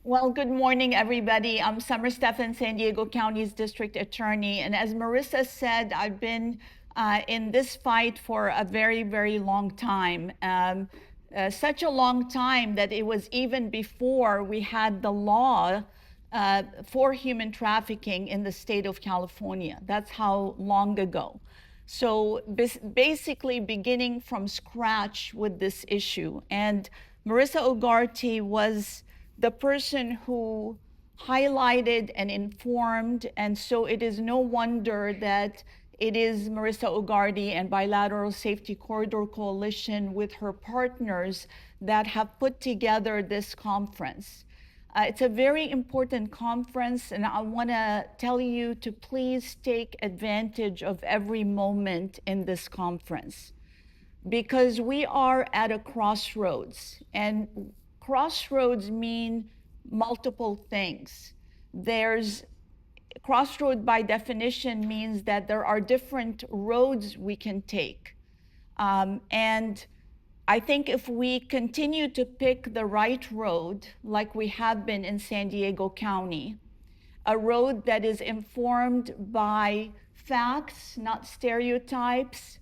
Well, good morning, everybody. I'm Summer Stephan, San Diego County's district attorney. And as Marissa said, I've been in this fight for a very, very long time. Such a long time that it was even before we had the law for human trafficking in the state of California. That's how long ago. So basically beginning from scratch with this issue. And Marissa Ugarte was the person who highlighted and informed, and so it is no wonder that it is Marissa Ugarte and Bilateral Safety Corridor Coalition with her partners that have put together this conference. It's a very important conference, and I want to tell you to please take advantage of every moment in this conference, because we are at a crossroads, and crossroads mean multiple things. Crossroad by definition means that there are different roads we can take. And I think if we continue to pick the right road, like we have been in San Diego County, a road that is informed by facts, not stereotypes,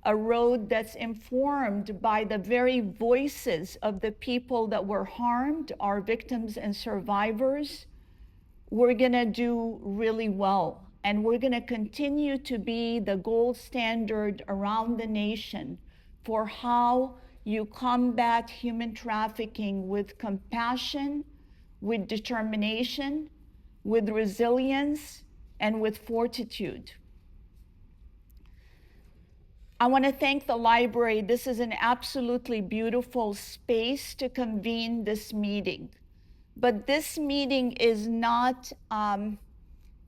a road that's informed by the very voices of the people that were harmed, our victims and survivors, we're gonna do really well. And we're gonna continue to be the gold standard around the nation for how you combat human trafficking with compassion, with determination, with resilience, and with fortitude. I want to thank the library. This is an absolutely beautiful space to convene this meeting. But this meeting is not,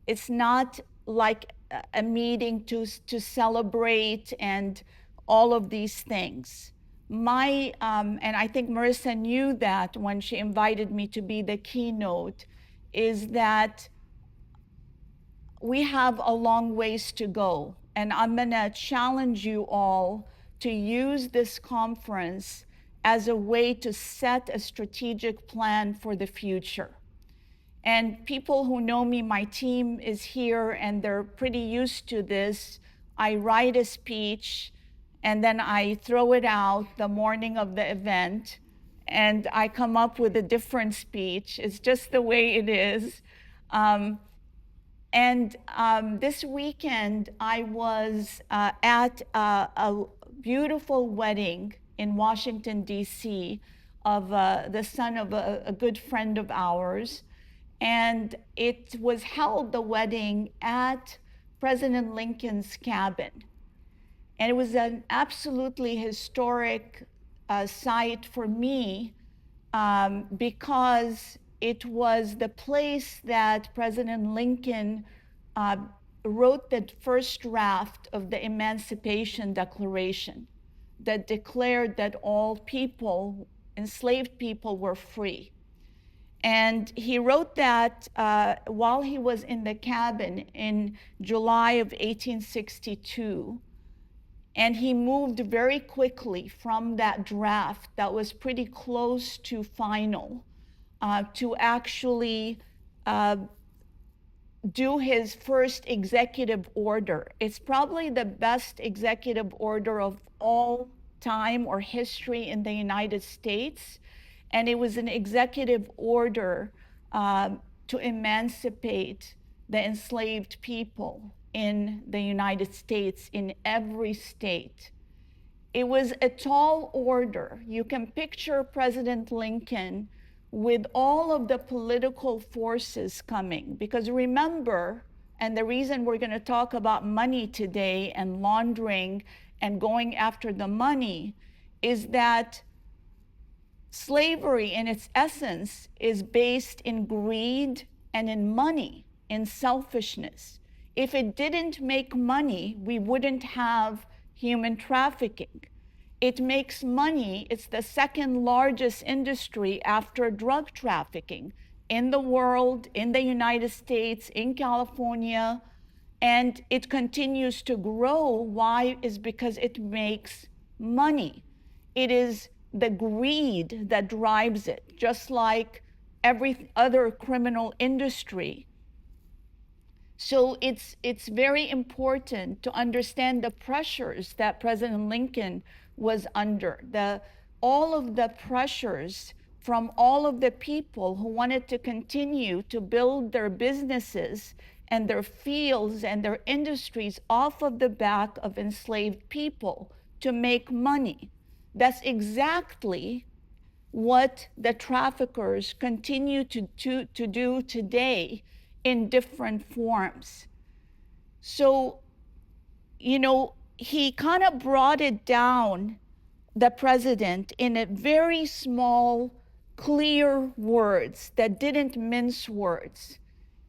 it's not like a meeting to celebrate and all of these things. And I think Marissa knew that when she invited me to be the keynote, is that we have a long ways to go. And I'm gonna challenge you all to use this conference as a way to set a strategic plan for the future. And people who know me, my team is here and they're pretty used to this. I write a speech and then I throw it out the morning of the event and I come up with a different speech. It's just the way it is. This weekend, I was at a beautiful wedding in Washington, D.C. of the son of a good friend of ours. And it was held, the wedding, at President Lincoln's cabin. And it was an absolutely historic site for me because it was the place that President Lincoln wrote the first draft of the Emancipation Declaration that declared that all people, enslaved people, were free. And he wrote that while he was in the cabin in July of 1862. And he moved very quickly from that draft that was pretty close to final to actually do his first executive order. It's probably the best executive order of all time or history in the United States. And it was an executive order to emancipate the enslaved people in the United States, in every state. It was a tall order. You can picture President Lincoln with all of the political forces coming, because remember, and the reason we're going to talk about money today and laundering and going after the money is that slavery in its essence is based in greed and in money, in selfishness. If it didn't make money, we wouldn't have human trafficking. It makes money. It's the second largest industry after drug trafficking in the world, in the United States, in California, and it continues to grow. Why? Is because it makes money. It is the greed that drives it, just like every other criminal industry. So it's very important to understand the pressures that President Lincoln was under, all of the pressures from all of the people who wanted to continue to build their businesses and their fields and their industries off of the back of enslaved people to make money. That's exactly what the traffickers continue to do today in different forms. So, you know, he kind of brought it down, the president, in a very small, clear words that didn't mince words.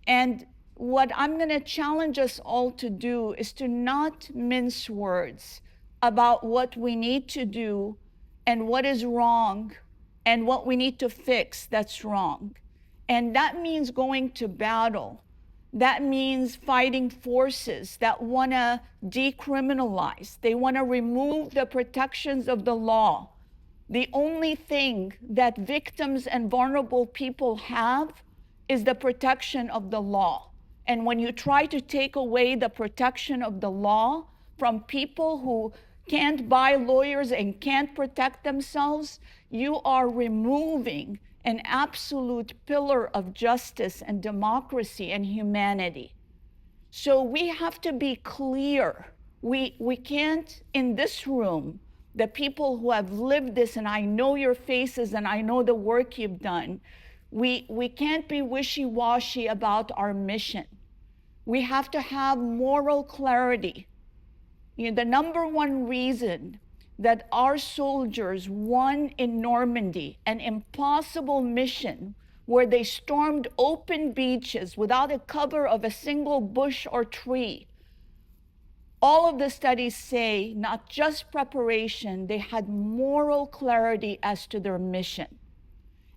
And what I'm going to challenge us all to do is to not mince words about what we need to do and what is wrong and what we need to fix that's wrong. And that means going to battle. That means fighting forces that want to decriminalize. They want to remove the protections of the law. The only thing that victims and vulnerable people have is the protection of the law. And when you try to take away the protection of the law from people who can't buy lawyers and can't protect themselves, you are removing an absolute pillar of justice and democracy and humanity. So we have to be clear. We can't, in this room, the people who have lived this, and I know your faces and I know the work you've done, we can't be wishy-washy about our mission. We have to have moral clarity. You know, the number one reason that our soldiers won in Normandy an impossible mission where they stormed open beaches without a cover of a single bush or tree, all of the studies say not just preparation, they had moral clarity as to their mission.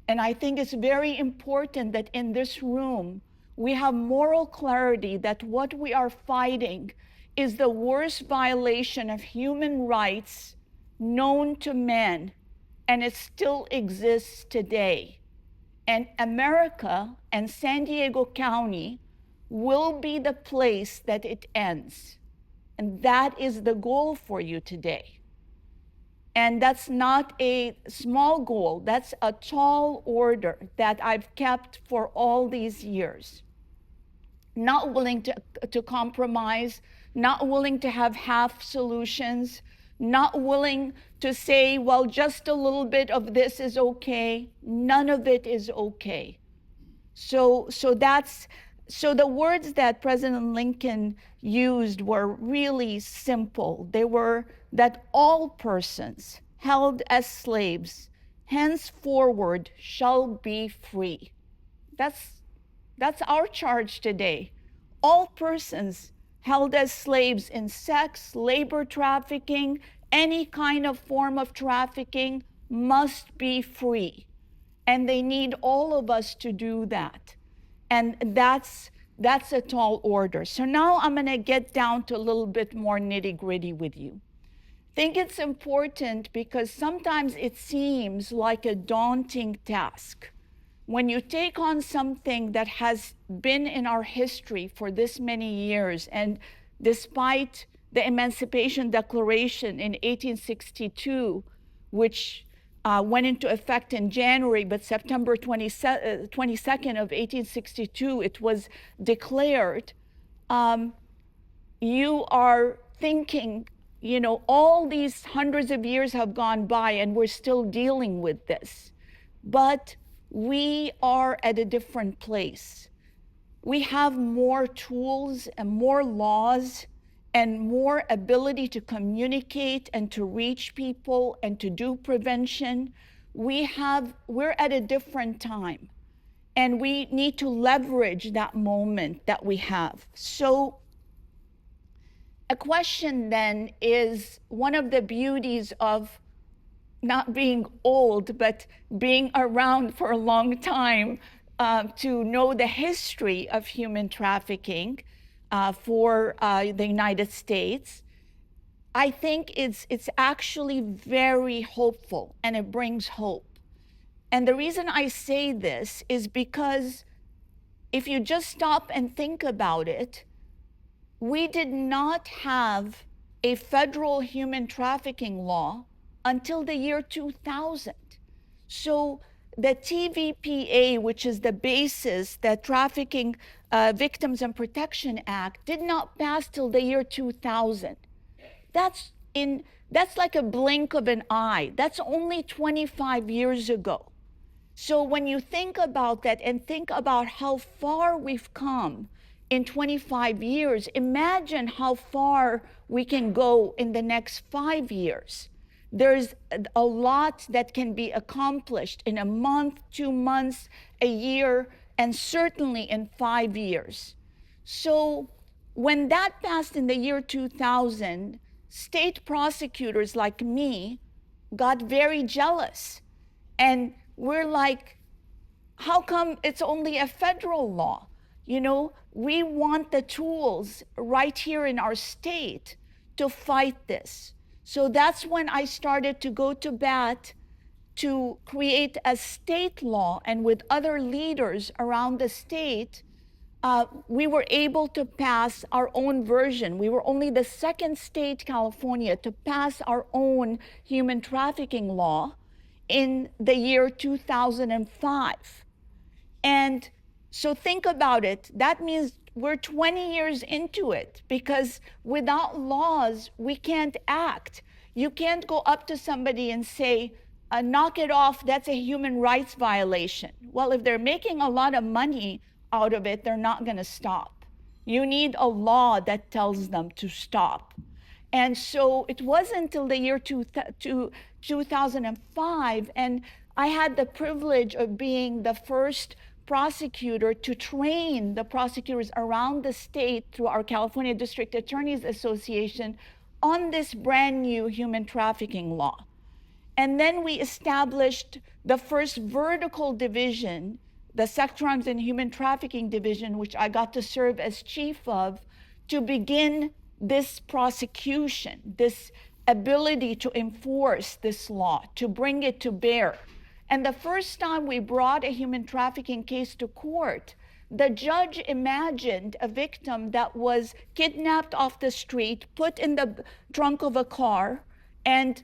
And I think it's very important that in this room, we have moral clarity that what we are fighting is the worst violation of human rights known to man, and it still exists today. And America and San Diego County will be the place that it ends. And that is the goal for you today. And that's not a small goal, that's a tall order that I've kept for all these years. Not willing to compromise, not willing to have half solutions, not willing to say, well, just a little bit of this is okay. None of it is okay. So the words that President Lincoln used were really simple. They were that all persons held as slaves henceforward shall be free. That's our charge today. All persons held as slaves in sex, labor trafficking, any kind of form of trafficking must be free. And they need all of us to do that. And that's a tall order. So now I'm gonna get down to a little bit more nitty-gritty with you. I think it's important because sometimes it seems like a daunting task. When you take on something that has been in our history for this many years, and despite the Emancipation Declaration in 1862, which went into effect in January, but September 22nd of 1862, it was declared, you are thinking, you know, all these hundreds of years have gone by and we're still dealing with this. But we are at a different place. We have more tools and more laws and more ability to communicate and to reach people and to do prevention. We're at a different time, and we need to leverage that moment that we have. So a question then is, one of the beauties of not being old, but being around for a long time to know the history of human trafficking for the United States, I think it's actually very hopeful, and it brings hope. And the reason I say this is because if you just stop and think about it, we did not have a federal human trafficking law until the year 2000. So the TVPA, which is the basis, the Trafficking Victims and Protection Act, did not pass till the year 2000. That's like a blink of an eye. That's only 25 years ago. So when you think about that and think about how far we've come in 25 years, imagine how far we can go in the next 5 years. There's a lot that can be accomplished in a month, 2 months, a year, and certainly in 5 years. So when that passed in the year 2000, state prosecutors like me got very jealous. And we're like, how come it's only a federal law? You know, we want the tools right here in our state to fight this. So that's when I started to go to bat to create a state law, and with other leaders around the state, we were able to pass our own version. We were only the second state, California, to pass our own human trafficking law in the year 2005. And so think about it. That means we're 20 years into it, because without laws, we can't act. You can't go up to somebody and say, knock it off, that's a human rights violation. Well, if they're making a lot of money out of it, they're not gonna stop. You need a law that tells them to stop. And so it wasn't until the year 2005, and I had the privilege of being the first prosecutor to train the prosecutors around the state through our California District Attorneys Association on this brand new human trafficking law. And then we established the first vertical division, the Sex Crimes and Human Trafficking Division, which I got to serve as chief of, to begin this prosecution, this ability to enforce this law, to bring it to bear. And the first time we brought a human trafficking case to court, the judge imagined a victim that was kidnapped off the street, put in the trunk of a car, and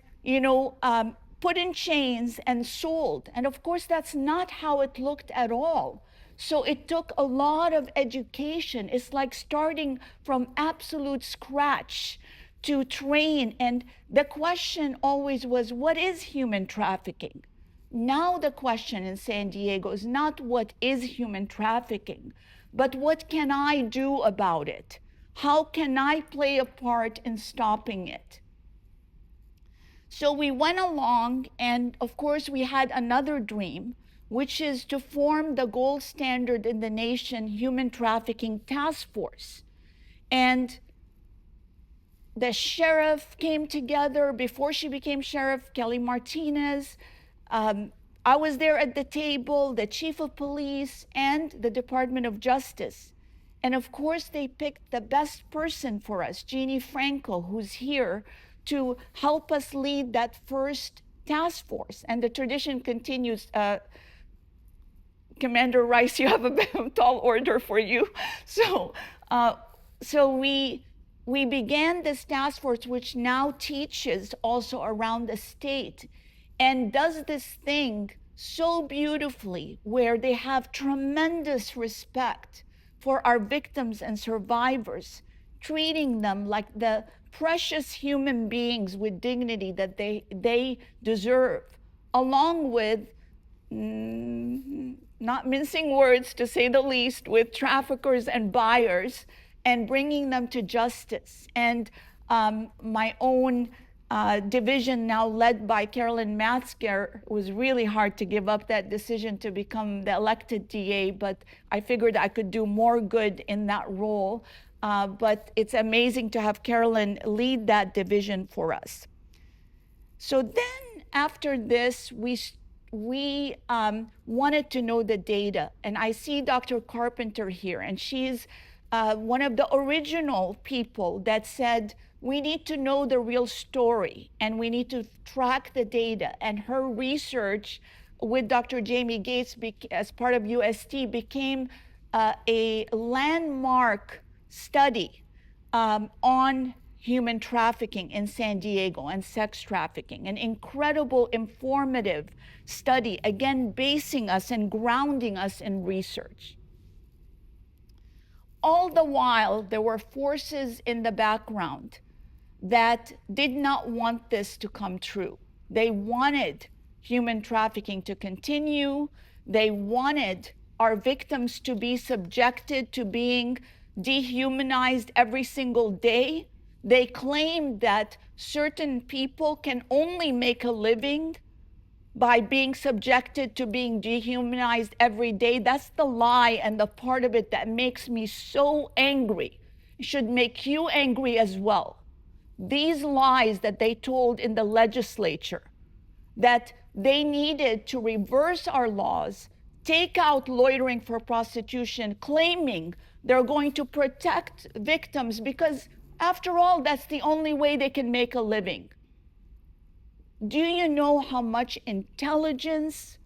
put in chains and sold. And of course, that's not how it looked at all. So it took a lot of education. It's like starting from absolute scratch to train. And the question always was, what is human trafficking? Now the question in San Diego is not what is human trafficking, but what can I do about it? How can I play a part in stopping it? So we went along, and of course we had another dream, which is to form the gold standard in the nation human trafficking task force. And the sheriff came together. Before she became sheriff, Kelly Martinez, I was there at the table, the chief of police, and the Department of Justice. And of course, they picked the best person for us, Jeannie Franco, who's here, to help us lead that first task force. And the tradition continues. Commander Rice, you have a tall order for you. So we began this task force, which now teaches also around the state, and does this thing so beautifully, where they have tremendous respect for our victims and survivors, treating them like the precious human beings with dignity that they deserve, along with, not mincing words to say the least, with traffickers and buyers, and bringing them to justice. And my own division, now led by Carolyn Matzker, was really hard to give up that decision to become the elected DA, but I figured I could do more good in that role. But it's amazing to have Carolyn lead that division for us. So then after this, we wanted to know the data. And I see Dr. Carpenter here, and she's one of the original people that said, we need to know the real story, and we need to track the data. And her research with Dr. Jamie Gates as part of UST became a landmark study on human trafficking in San Diego and sex trafficking, an incredible, informative study, again, basing us and grounding us in research. All the while, there were forces in the background that did not want this to come true. They wanted human trafficking to continue. They wanted our victims to be subjected to being dehumanized every single day. They claimed that certain people can only make a living by being subjected to being dehumanized every day. That's the lie and the part of it that makes me so angry. It should make you angry as well. These lies that they told in the legislature, that they needed to reverse our laws, take out loitering for prostitution, claiming they're going to protect victims because, after all, that's the only way they can make a living. Do you know how much intelligence,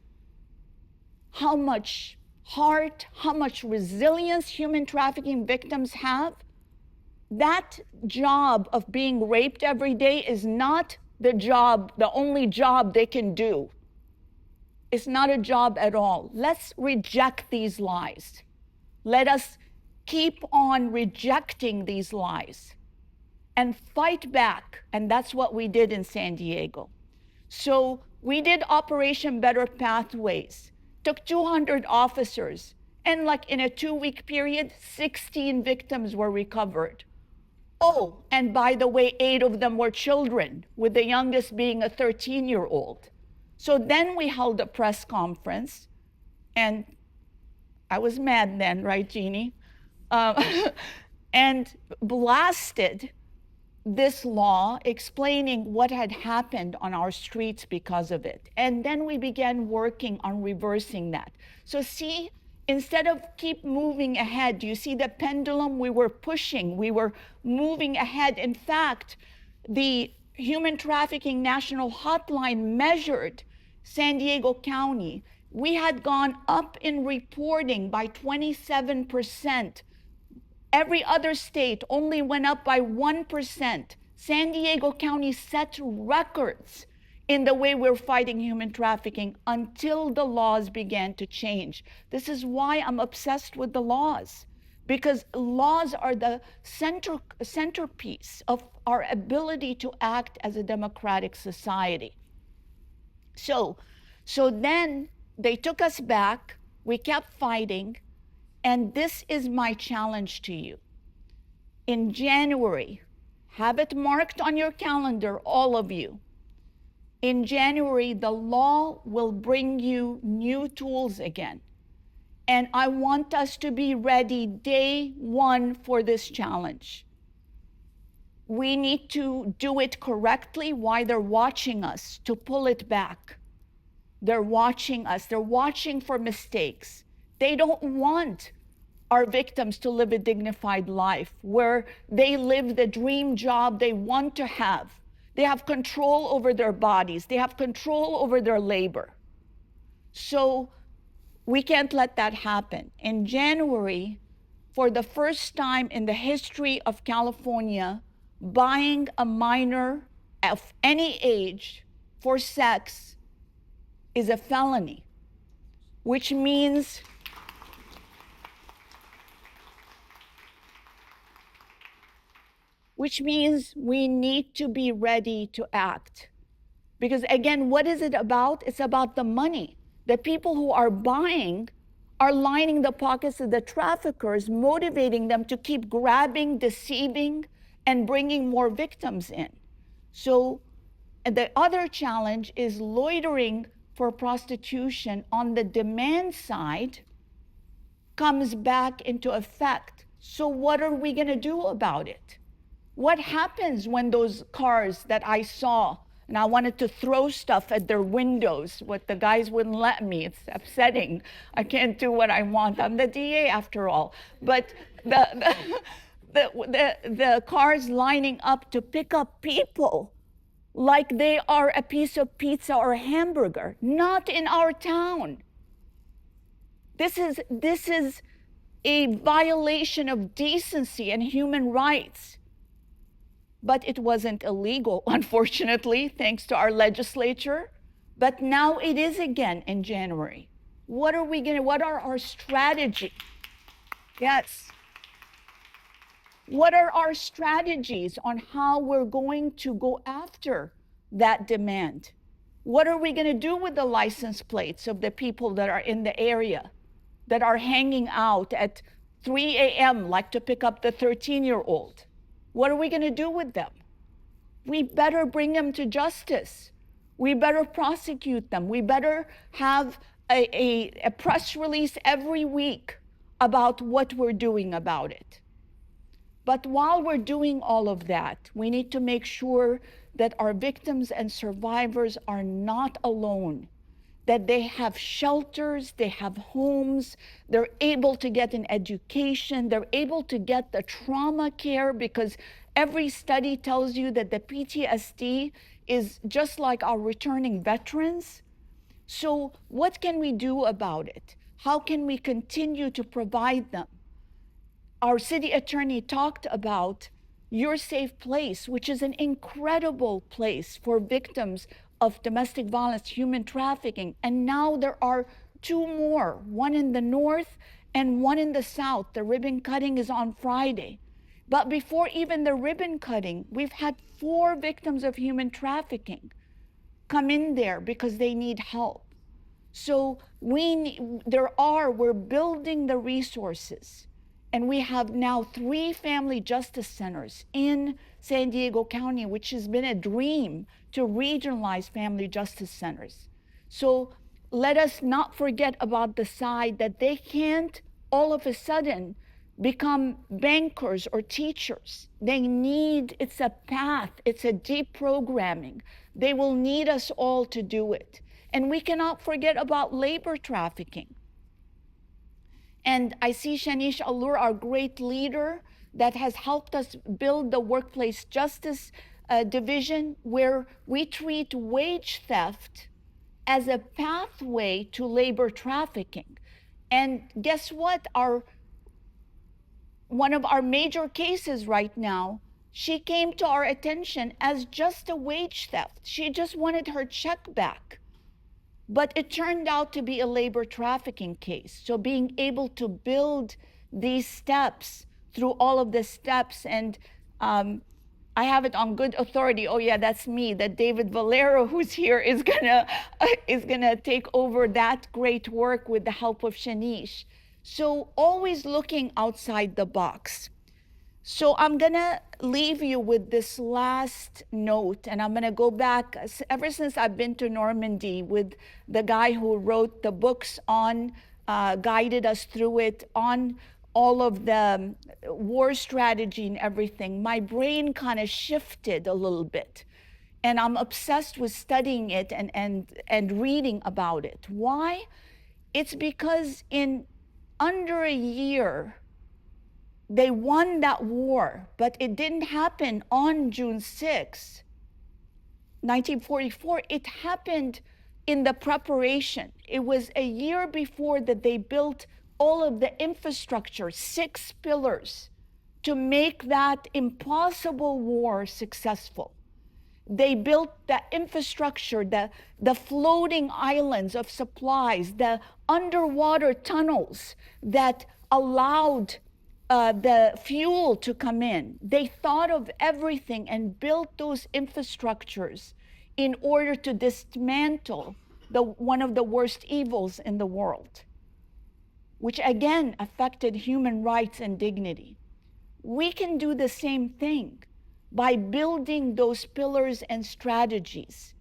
how much heart, how much resilience human trafficking victims have? That job of being raped every day is not the only job they can do. It's not a job at all. Let's reject these lies. Let us keep on rejecting these lies and fight back. And that's what we did in San Diego. So we did Operation Better Pathways, took 200 officers, and like in a 2-week period, 16 victims were recovered. Oh, and by the way, 8 of them were children, with the youngest being a 13-year-old. So then we held a press conference, and I was mad then, right, Jeannie? And blasted this law, explaining what had happened on our streets because of it. And then we began working on reversing that. So see, instead of keep moving ahead, do you see the pendulum? We were pushing, we were moving ahead. In fact, the Human Trafficking National Hotline measured San Diego County. We had gone up in reporting by 27%. Every other state only went up by 1%. San Diego County set records in the way we're fighting human trafficking until the laws began to change. This is why I'm obsessed with the laws, because laws are the centerpiece of our ability to act as a democratic society. So then they took us back, we kept fighting, and this is my challenge to you. In January, have it marked on your calendar, all of you. In January, the law will bring you new tools again. And I want us to be ready day one for this challenge. We need to do it correctly while they're watching us to pull it back. They're watching us. They're watching for mistakes. They don't want our victims to live a dignified life where they live the dream job they want to have. They have control over their bodies. They have control over their labor. So we can't let that happen. In January, for the first time in the history of California, buying a minor of any age for sex is a felony, which means we need to be ready to act. Because again, what is it about? It's about the money. The people who are buying are lining the pockets of the traffickers, motivating them to keep grabbing, deceiving, and bringing more victims in. So the other challenge is loitering for prostitution on the demand side comes back into effect. So what are we gonna do about it? What happens when those cars that I saw, and I wanted to throw stuff at their windows, but the guys wouldn't let me. It's upsetting. I can't do what I want. I'm the DA after all. But the cars lining up to pick up people like they are a piece of pizza or a hamburger. Not in our town. This is a violation of decency and human rights. But it wasn't illegal, unfortunately, thanks to our legislature. But now it is again in January. What are our strategies? Yes. What are our strategies on how we're going to go after that demand? What are we going to do with the license plates of the people that are in the area, that are hanging out at 3 a.m. like to pick up the 13-year-old? What are we going to do with them? We better bring them to justice. We better prosecute them. We better have a press release every week about what we're doing about it. But while we're doing all of that, we need to make sure that our victims and survivors are not alone, that they have shelters, they have homes, they're able to get an education, they're able to get the trauma care, because every study tells you that the PTSD is just like our returning veterans. So what can we do about it? How can we continue to provide them? Our city attorney talked about Your Safe Place, which is an incredible place for victims of domestic violence, human trafficking. And now there are 2 more, one in the north and one in the south. The ribbon cutting is on Friday. But before even the ribbon cutting, we've had 4 victims of human trafficking come in there because they need help. So we're building the resources. And we have now 3 family justice centers in San Diego County, which has been a dream to regionalize family justice centers. So let us not forget about the side that they can't all of a sudden become bankers or teachers. It's a path, it's a deep programming. They will need us all to do it. And we cannot forget about labor trafficking. And I see Shanish Allur, our great leader, that has helped us build the workplace justice division, where we treat wage theft as a pathway to labor trafficking. And guess what? One of our major cases right now, she came to our attention as just a wage theft. She just wanted her check back. But it turned out to be a labor trafficking case. So being able to build these steps through all of the steps, and I have it on good authority, oh yeah, that's me, that David Valero, who's here, is gonna take over that great work with the help of Shanish. So always looking outside the box. So I'm gonna leave you with this last note, and I'm gonna go back, ever since I've been to Normandy with the guy who wrote the books on, guided us through it, on all of the war strategy and everything, my brain kind of shifted a little bit. And I'm obsessed with studying it and reading about it. Why? It's because in under a year, they won that war, but it didn't happen on June 6, 1944. It happened in the preparation. It was a year before that they built all of the infrastructure, 6 pillars, to make that impossible war successful. They built the infrastructure, the floating islands of supplies, the underwater tunnels that allowed the fuel to come in. They thought of everything and built those infrastructures in order to dismantle one of the worst evils in the world, which again affected human rights and dignity. We can do the same thing by building those pillars and strategies.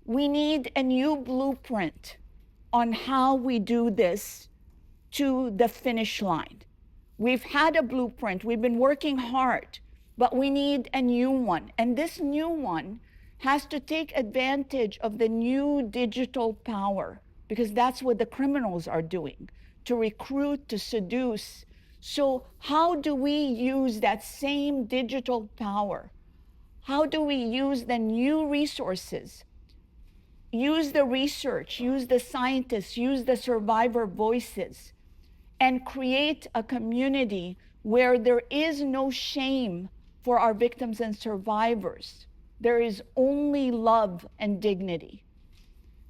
We need a new blueprint on how we do this to the finish line. We've had a blueprint, we've been working hard, but we need a new one. And this new one has to take advantage of the new digital power, because that's what the criminals are doing, to recruit, to seduce. So how do we use that same digital power? How do we use the new resources, use the research, use the scientists, use the survivor voices, and create a community where there is no shame for our victims and survivors. There is only love and dignity.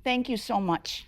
Thank you so much.